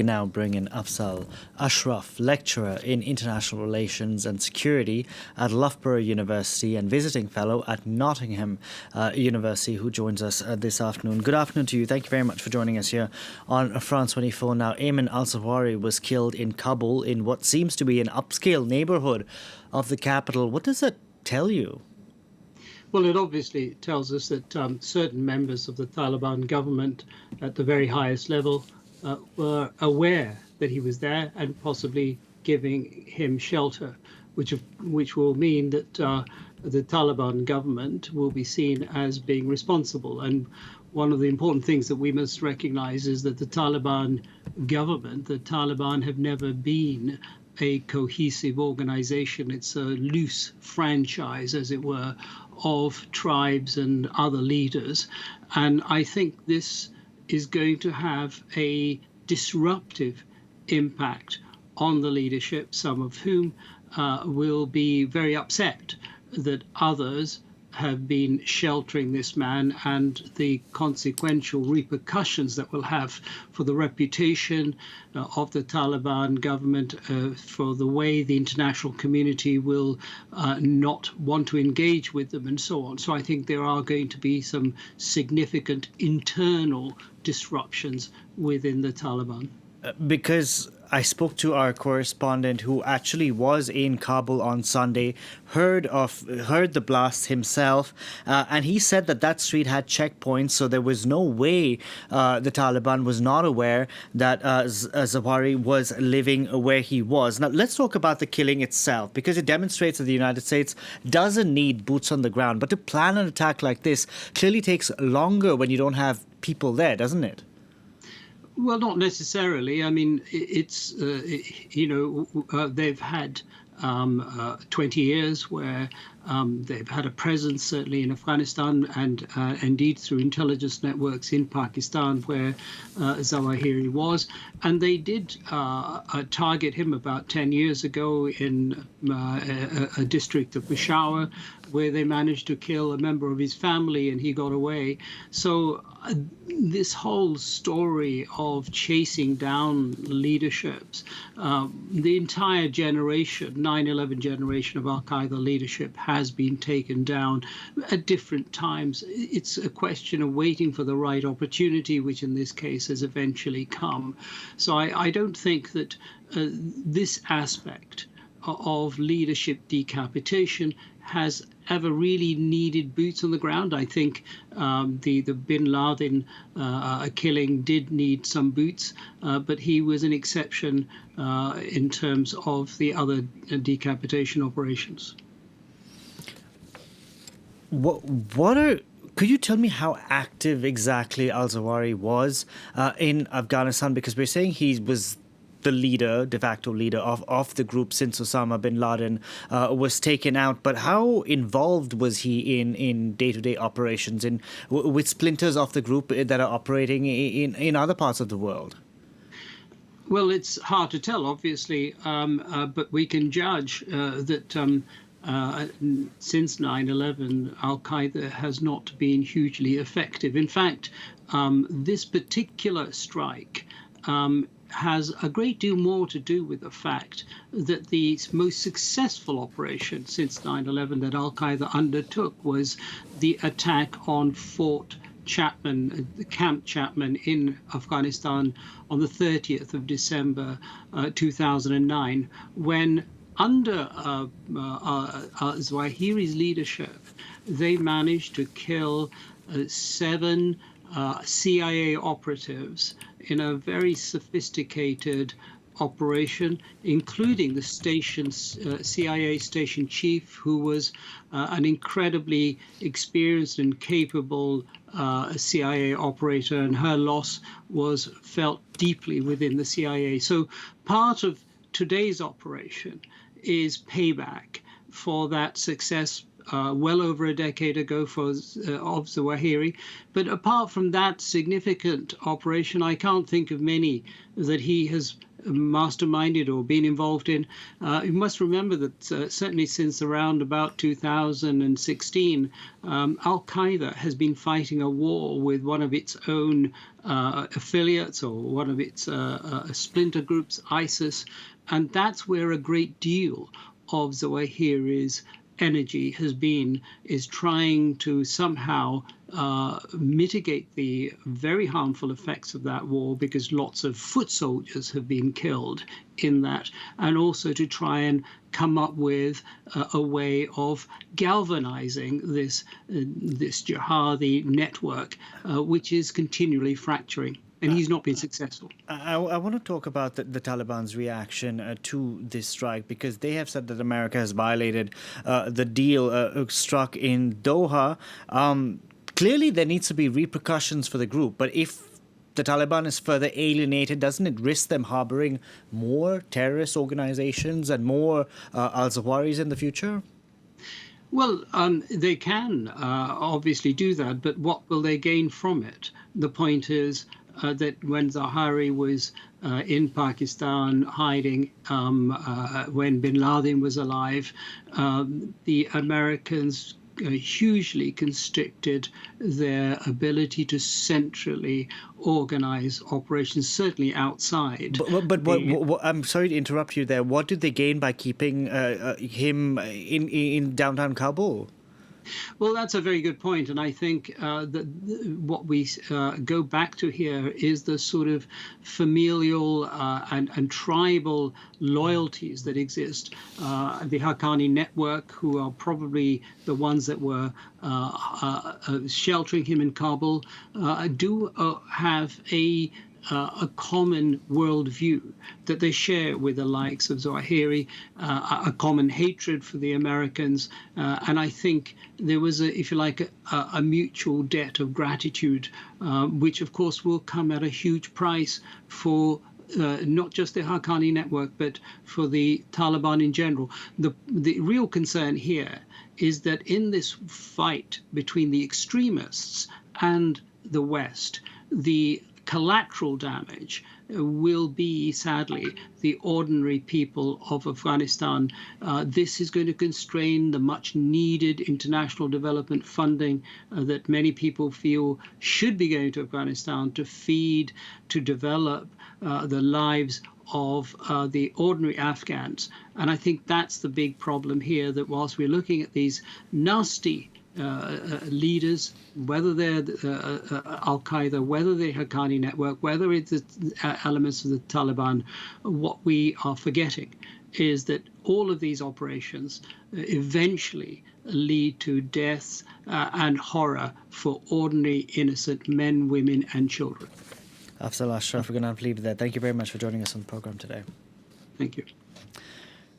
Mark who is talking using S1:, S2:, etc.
S1: can now bring in Afzal Ashraf, lecturer in international relations and security at Loughborough University and visiting fellow at Nottingham University, who joins us this afternoon. Good afternoon to you. Thank you very much for joining us here on France 24. Now, Ayman al-Zawahiri was killed in Kabul in what seems to be an upscale neighborhood of the capital. What does that tell you?
S2: Well, it obviously tells us that certain members of the Taliban government at the very highest level were aware that he was there and possibly giving him shelter, which will mean that the Taliban government will be seen as being responsible. And one of the important things that we must recognize is that the Taliban government, the Taliban have never been a cohesive organization. It's a loose franchise, as it were, of tribes and other leaders. And I think this is going to have a disruptive impact on the leadership, some of whom will be very upset that others have been sheltering this man, and the consequential repercussions that will have for the reputation of the Taliban government, for the way the international community will not want to engage with them, and so on. So I think there are going to be some significant internal disruptions within the Taliban.
S1: Because I spoke to our correspondent who actually was in Kabul on Sunday, heard the blast himself, and he said that street had checkpoints, so there was no way the Taliban was not aware that Zawahiri was living where he was. Now, let's talk about the killing itself, because it demonstrates that the United States doesn't need boots on the ground. But to plan an attack like this clearly takes longer when you don't have people there, doesn't it?
S2: Well, not necessarily. I mean, it's, they've had 20 years where they've had a presence, certainly in Afghanistan, and indeed through intelligence networks in Pakistan, where Zawahiri was. And they did target him about 10 years ago in a district of Peshawar, where they managed to kill a member of his family and he got away. So this whole story of chasing down leaderships, the entire generation, 9/11 generation of al-Qaeda leadership has been taken down at different times. It's a question of waiting for the right opportunity, which in this case has eventually come. So I don't think that this aspect of leadership decapitation has ever really needed boots on the ground. I think the bin Laden killing did need some boots, but he was an exception in terms of the other decapitation operations.
S1: Could you tell me how active exactly al-Zawahiri was in Afghanistan? Because we're saying he was the leader, de facto leader of the group since Osama bin Laden was taken out. But how involved was he in day-to-day operations with splinters of the group that are operating in other parts of the world?
S2: Well, it's hard to tell, obviously, but we can judge that since 9/11, al-Qaeda has not been hugely effective. In fact, this particular strike has a great deal more to do with the fact that the most successful operation since 9/11 that al-Qaeda undertook was the attack on Fort Chapman, Camp Chapman in Afghanistan on the 30th of December 2009, when under Zawahiri's leadership, they managed to kill 7 CIA operatives in a very sophisticated operation, including the station's CIA station chief, who was an incredibly experienced and capable CIA operator, and her loss was felt deeply within the CIA. So part of today's operation is payback for that success well over a decade ago of Zawahiri. But apart from that significant operation, I can't think of many that he has masterminded or been involved in. You must remember that certainly since around about 2016, Al-Qaeda has been fighting a war with one of its own affiliates or one of its splinter groups, ISIS, and that's where a great deal of Zawahiri's energy is trying to somehow mitigate the very harmful effects of that war, because lots of foot soldiers have been killed in that, and also to try and come up with a way of galvanizing this jihadi network, which is continually fracturing. And he's not been successful.
S1: I want to talk about the Taliban's reaction to this strike, because they have said that America has violated the deal struck in Doha. Clearly, there needs to be repercussions for the group. But if the Taliban is further alienated, doesn't it risk them harboring more terrorist organizations and more al-Zawahiris in the future?
S2: Well, they can obviously do that, but what will they gain from it? The point is that when Zawahiri was in Pakistan hiding, when bin Laden was alive, the Americans hugely constricted their ability to centrally organize operations, certainly outside.
S1: But what, I'm sorry to interrupt you there. What did they gain by keeping him in downtown Kabul?
S2: Well, that's a very good point. And I think that what we go back to here is the sort of familial and tribal loyalties that exist. The Haqqani network, who are probably the ones that were sheltering him in Kabul, do have a common worldview that they share with the likes of Zawahiri, a common hatred for the Americans, and I think there was, if you like, a mutual debt of gratitude, which of course will come at a huge price for not just the Haqqani network, but for the Taliban in general. The real concern here is that in this fight between the extremists and the West, the collateral damage will be, sadly, the ordinary people of Afghanistan. This is going to constrain the much needed international development funding that many people feel should be going to Afghanistan to feed, to develop the lives of the ordinary Afghans. And I think that's the big problem here, that whilst we're looking at these nasty leaders, whether they're Al-Qaeda, whether they're Haqqani network, whether it's elements of the Taliban, what we are forgetting is that all of these operations eventually lead to death and horror for ordinary innocent men, women and children.
S1: Afzal Ashraf, we're going to have to leave it there. Thank you very much for joining us on the program today.
S2: Thank you.